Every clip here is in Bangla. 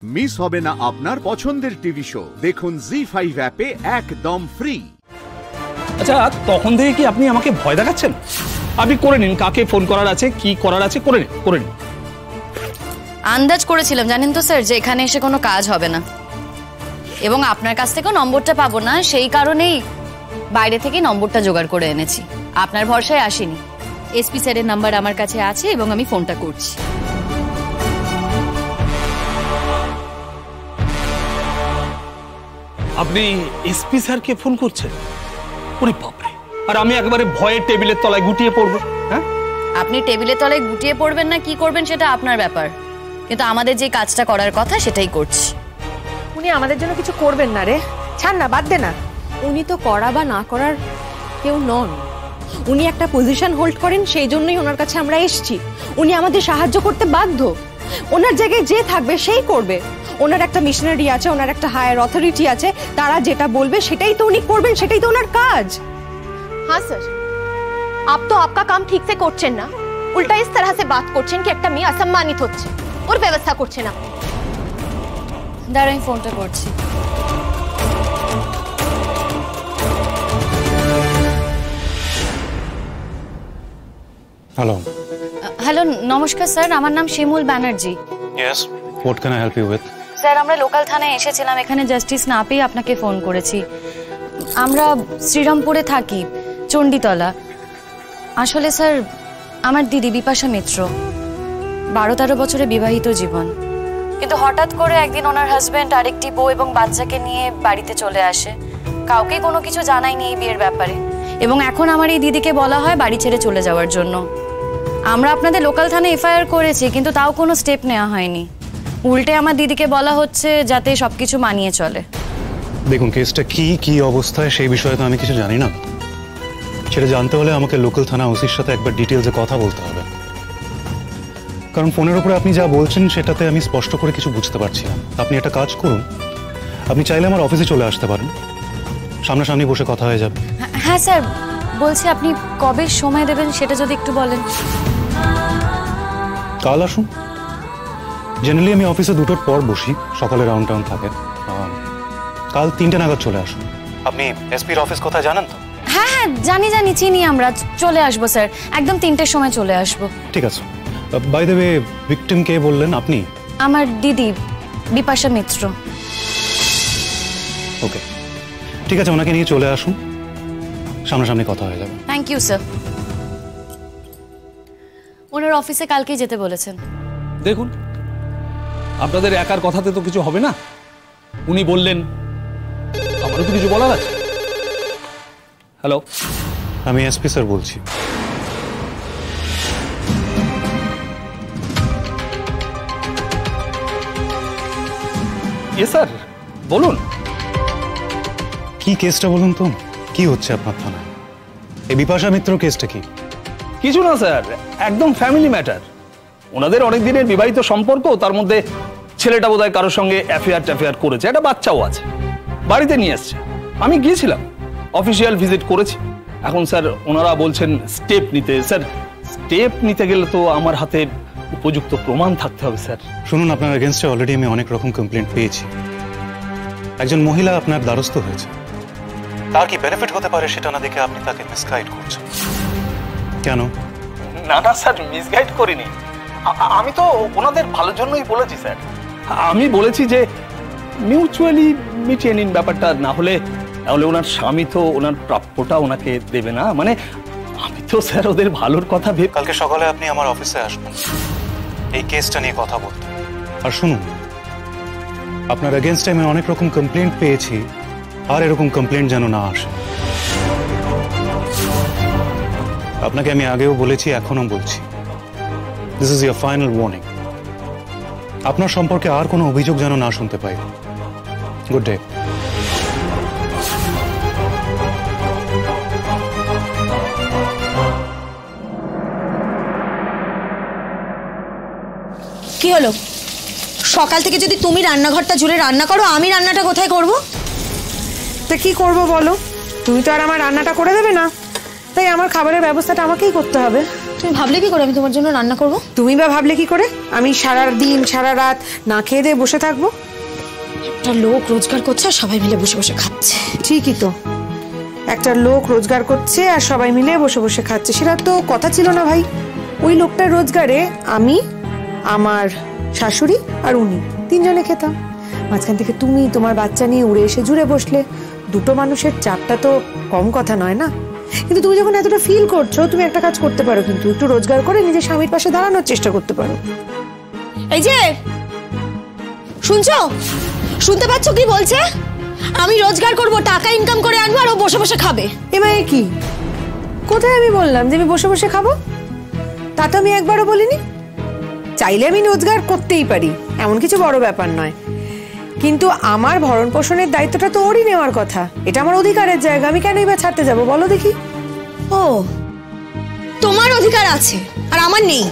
মিস হবে না আপনার পছন্দের টিভি শো। দেখুন জি5 অ্যাপে একদম ফ্রি। আচ্ছা, তখন থেকে কি আপনি আমাকে ভয় দেখাচ্ছেন? আপনি করে নিন, কাকে ফোন করার আছে, কি করার আছে করে নিন। আন্দাজ করেছিলাম জানেন তো স্যার, যে এখানে এসে কোনো কাজ হবে না এবং আপনার কাছ থেকেও নম্বরটা পাবো না, সেই কারণেই বাইরে থেকে নম্বরটা জোগাড় করে এনেছি। আপনার ভরসায় আসিনি। এসপি স্যারের নাম্বার আমার কাছে আছে এবং আমি ফোনটা করছি। আপনি এসপি স্যারকে ফোন করছেন? ওরে বাপরে! আর আমি একেবারে ভয়ে টেবিলের তলায় গুটিয়ে পড়বো? হ্যাঁ, আপনি টেবিলের তলায় গুটিয়ে পড়বেন না কি করবেন সেটা আপনার ব্যাপার, কিন্তু আমাদের যে কাজটা করার কথা সেটাই করছি। উনি আমাদের জন্য কিছু করবেন না রে, ছাড় না, বাদ দে না। উনি তো করা বা না করার কেউ নন। উনি একটা পজিশন হোল্ড করেন, সেই জন্যই ওনার কাছে আমরা এসেছি। উনি আমাদের সাহায্য করতে বাধ্য। ওনার জায়গায় যে থাকবে সেই করবে। ওনার একটা মিশনারি আছে, ওনার একটা হায়ার অথরিটি আছে, তারা যেটা বলবে সেটাই তো উনি করবেন, সেটাই তো ওনার কাজ। हाँ सर, आप तो आपका काम ठीक से করছেন না, উল্টা इस तरह से बात করছেন कि একটা মেয়ে অসম্মানিত হচ্ছে, ওর ব্যবস্থা করছেন না। দাঁড়াই, ফোনটা করছি। হ্যালো। হ্যালো, নমস্কার স্যার, আমার নাম Shimul Banerjee. Yes, what can I help you with? Sir, আমরা লোকাল থানায় এসেছিলাম, এখানে জাস্টিস না পেয়ে আপনাকে ফোন করেছি। আমরা শ্রীরামপুরে থাকি, চণ্ডীতলা। আসলে স্যার, আমার দিদি বিপাশা মিত্র, 12-13 বছরে বিবাহিত জীবন, কিন্তু হঠাৎ করে একদিন ওনার হাজবেন্ড আরেকটি বউ এবং বাচ্চাকে নিয়ে বাড়িতে চলে আসে। কাউকে কোনো কিছু জানায়নি এই বিয়ের ব্যাপারে, এবং এখন আমার এই দিদিকে বলা হয় বাড়ি ছেড়ে চলে যাওয়ার জন্য। আমরা আপনাদের লোকাল থানায় এফআইআর করেছি, কিন্তু তাও কোনো স্টেপ নেওয়া হয়নি। উল্টে আমার দিদিকে বলা হচ্ছে যাতে সবকিছু মানিয়ে চলে। দেখুন, কেসটা কি অবস্থায় সেই বিষয়ে তো আমি কিছু জানি না। সেটা জানতে হলে আমাকে লোকাল থানা ওসির সাথে একবার ডিটেলসে কথা বলতে হবে, কারণ ফোনের উপরে আপনি যা বলছেন সেটাতে আমি স্পষ্ট করে কিছু বুঝতে পারছি না। আপনি একটা কাজ করুন, আপনি চাইলে আমার অফিসে চলে আসতে পারেন, সামনাসামনি বসে কথা হয়ে যাবে। হ্যাঁ স্যার, বলছি আপনি কবে সময় দেবেন সেটা যদি একটু বলেন। কাল আসুন। জেনারেলি আমি অফিসে 2টোর পর বসি, সকালে রাউন্ড টাউন থাকে। কাল 3টে নাগাদ চলে আসুন। আপনি এসপির অফিস কোথায় জানেন তো? হ্যাঁ হ্যাঁ, জানি চিনি। আমরা চলে আসবো স্যার, একদম 3টের সময় চলে আসবো। ঠিক আছে। বাই দ্য ওয়ে, ভিকটিম কে বললেন আপনি? আমার দিদি বিপাশা মিত্র। ওকে, ঠিক আছে, ওনাকে নিয়ে চলে আসুন, সামনাসামনি কথা হয়ে যাবে। Thank you sir. ওনার অফিসে কালকেই যেতে বলেছেন। দেখুন, আপনাদের একার কথাতে তো কিছু হবে না। উনি বললেন, আমারও তো কিছু বলার আছে। হ্যালো, আমি এসপি স্যার বলছি। স্যার বলুন। কি কেসটা বলুন তো, কি হচ্ছে আপনার থানায়? এই বিপাশা মিত্র কেসটা কি? কিছু না স্যার, একদম ফ্যামিলি ম্যাটার। ওনাদের অনেক দিনের বিবাহিত সম্পর্ক, তার মধ্যে ছেলেটা বোধহয় কারোর সঙ্গে অ্যাফেয়ার করেছে, একটা বাচ্চাও আছে, বাড়িতে নিয়ে এসছে। আমি গিয়েছিলাম, অফিসিয়াল ভিজিট করেছি। এখন স্যার ওনারা বলছেন স্টেপ নিতে। স্যার, স্টেপ নিতে গেলে তো আমার হাতে উপযুক্ত প্রমাণ থাকতে হবে স্যার। শুনুন, আপনার এগেনস্টে অলরেডি আমি অনেক রকম কমপ্লেন্ট পেয়েছি। একজন মহিলা আপনার দ্বারস্থ হয়েছে, তার কি বেনিফিট হতে পারে সেটা না দেখে আপনি তাকে মিসগাইড করছেন কেন? না স্যার, মিসগাইড করিনি। আমি তো ওনাদের ভালোর জন্যই বলেছি স্যার। আমি বলেছি যে মিউচুয়ালি মিটিয়ে নিন ব্যাপারটা, না হলে ওনার স্বামী তো ওনার প্রাপ্যটা ওনাকে দেবে না। মানে আমি তো স্যার ওদের ভালোর কথা ভেবে। কালকে সকালে আপনি আমার অফিসে আসবেন এই কেসটা নিয়ে কথা বলতে। আর শুনুন, আপনার এগেনস্টে আমি অনেক রকম কমপ্লেন্ট পেয়েছি, আর এরকম কমপ্লেন্ট যেন না আসে। আপনাকে আমি আগেও বলেছি, এখনো বলছি, this is year final warning. আপনার সম্পর্কে আর কোনো অভিযোগ যেন না শুনতে পাই। Good day. কি হলো? সকাল থেকে যদি তুমি রান্নাঘরটা জুড়ে রান্না করো, আমি রান্নাটা কোথায় করব? তা কি করব বলো? তুমি তো আর আমার রান্নাটা করে দেবে না, তাই আমার খাবারের ব্যবস্থাটা আমাকেই করতে হবে। তুমি ভাবলে কি করে আমি তোমার জন্য রান্না করব? তুমি বা ভাবলে কি করে আমি সারা দিন সারা রাত না খেয়ে দিয়ে বসে থাকবো? একটা লোক রোজগার করছে আর সবাই মিলে বসে বসে খাচ্ছে। ঠিকই তো, একটা লোক রোজগার করছে আর সবাই মিলে বসে বসে খাচ্ছে, সেটা তো কথা ছিল না ভাই। ওই লোকটার রোজগারে আমি, আমার শাশুড়ি আর উনি তিনজনে খেতাম। মাঝখান থেকে তুমি তোমার বাচ্চা নিয়ে উড়ে এসে জুড়ে বসলে। দুটো মানুষের চাপটা তো কম কথা নয় না। কিন্তু তুমি যখন এতটা ফিল করছো, তুমি একটা কাজ করতে পারো, কিন্তু একটু রোজগার করে নিজের স্বামীর পাশে দাঁড়ানোর চেষ্টা করতে পারো। এই যে শুনছো, শুনতে পাচ্ছ কি বলছে? আমি রোজগার করব, টাকা ইনকাম করে আনবো আর ও বসে বসে খাবে। এমায় কি? কোথায় আমি বললাম যে আমি বসে বসে খাবো? তা তো আমি একবারও বলিনি। চাইলে আমি রোজগার করতেই পারি, এমন কিছু বড় ব্যাপার নয়, কিন্তু আমার ভরণ পোষণের দায়িত্বটা তো ওরই নেওয়ার কথা। এটা আমার অধিকারের জায়গা, আমি কেনই বা ছাড়তে যাবো বলো দেখি? ও, তোমার অধিকার আছে আর আমার নেই?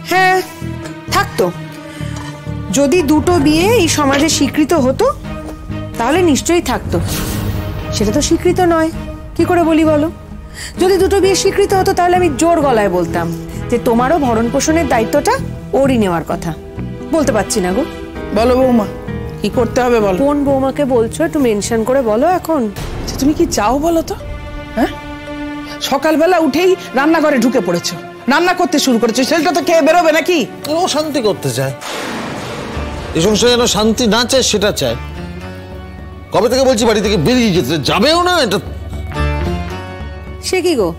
হ্যাঁ থাকতো। যদি দুটো বিয়ে এই সমাজে স্বীকৃত হতো তাহলে নিশ্চয়ই থাকতো। সেটা তো স্বীকৃত নয়, কি করে বলি বলো? যদি দুটো বিয়ে স্বীকৃত হতো তাহলে আমি জোর গলায় বলতাম যে তোমারও ভরণ পোষণের দায়িত্বটা ওরই নেওয়ার কথা। বলতে পারছি না গো। বলো বৌমা, কি করতে হবে বলো। কোন বৌমাকে বলছো একটু মেনশন করে বলো এখন। তুমি কি চাও বলো তো? হ্যাঁ, সকালবেলা উঠেই রান্নাঘরে ঢুকে পড়েছো, রান্না করতে শুরু করেছো, সেটা তো খেয়ে বেরোবে নাকি? ও শান্তি করতে চায়, এই সংসারে যেন শান্তি না চায় সেটা চায়। কবে থেকে বলছি বাড়ি থেকে বেরিয়ে যেতে, যাবেও না। এটা সে কি গো,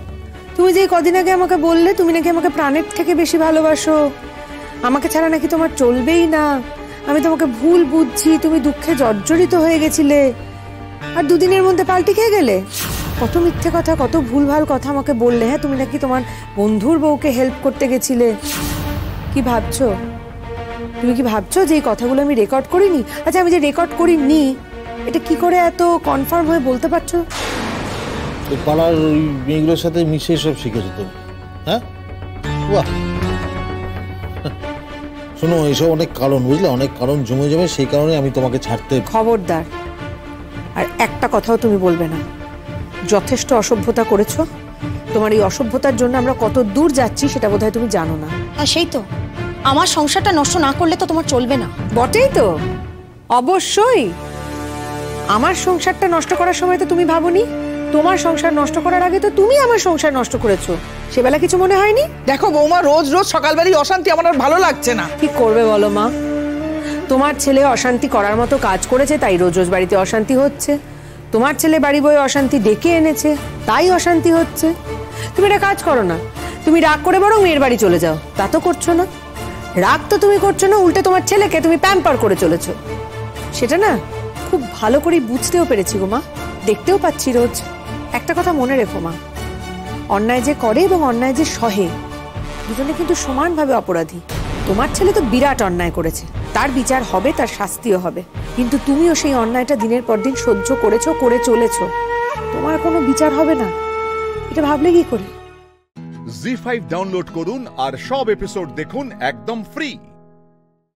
তুমি যে কদিন আগে আমাকে বললে তুমি নাকি আমাকে প্রাণের থেকে বেশি ভালোবাসো, আমাকে ছাড়া নাকি তোমার চলবেই না, আমি তোমাকে ভুল বুঝছি, তুমি দুঃখে জর্জরিত হয়ে গেছিলে, আর দুদিনের মধ্যে পাল্টে খেয়ে গেলে। কত মিথ্যে কথা, কত ভুলভাল কথা আমাকে বললে। হ্যাঁ, তুমি নাকি তোমার বন্ধুর বউকে হেল্প করতে গেছিলে। কি ভাবছো? তুমি কি ভাবছো যে এই কথাগুলো আমি রেকর্ড করিনি? আচ্ছা, আমি যে রেকর্ড করিনি এটা কি করে এত কনফার্ম হয়ে বলতে পারছো? ওই পাড়ার ওই মেয়েগুলোর সাথে মিশে সব শিখেছো তুমি? হ্যাঁ, বাহ। শোনো, এইসব অনেক কারণ, বুঝলে, অনেক কারণ জমে জমে, সেই কারণে আমি তোমাকে ছাড়তে। খবরদার, আর একটা কথাও তুমি বলবে না। যথেষ্ট অসভ্যতা করেছো। তোমার এই অসভ্যতার জন্য আমরা কত দূর যাচ্ছি সেটা বোধহয় তুমি জানো না। আর সেই তো, আমার সংসারটা নষ্ট না করলে তো তোমার চলবে না। বটেই তো, অবশ্যই। আমার সংসারটা নষ্ট করার সময় তো তুমি ভাবোনি, তোমার সংসার নষ্ট করার আগে তো তুমি আমার সংসার নষ্ট করেছো। সেবেলা কিছু মনে হয়নি? দেখো বৌমা, রোজ রোজ সকালবেলায় অশান্তি আমার আর ভালো লাগছে না। কি করবে বলো মা? তোমার ছেলে অশান্তি করার মতো কাজ করেছে তাই রোজ রোজ বাড়িতে অশান্তি হচ্ছে। তোমার ছেলে বাড়ি বয়ে অশান্তি ডেকে এনেছে তাই অশান্তি হচ্ছে। তুমি একটা কাজ করো না, তুমি রাগ করে বরং মেয়ের বাড়ি চলে যাও। তা তো করছো না। রাগ তো তুমি করছো না, উল্টে তোমার ছেলেকে তুমি প্যাম্পার করে চলেছো। সেটা না খুব ভালো করে বুঝতেও পেরেছি গো মা, দেখতেও পাচ্ছি রোজ। একটা কথা মনে রেখো মা, অন্যায় যে করে এবং অন্যায় যে সহে, দুজনে কিন্তু সমানভাবে অপরাধী। তোমার ছেলে তো বিরাট অন্যায় করেছে, তার বিচার হবে, তার শাস্তিও হবে, কিন্তু তুমিও সেই অন্যায়টা দিনের পর দিন সহ্য করেছো, করে চলেছো। তোমার কোনো বিচার হবে না, এটা ভাবলে কি করে? জি5 ডাউনলোড করুন আর সব এপিসোড দেখুন একদম ফ্রি।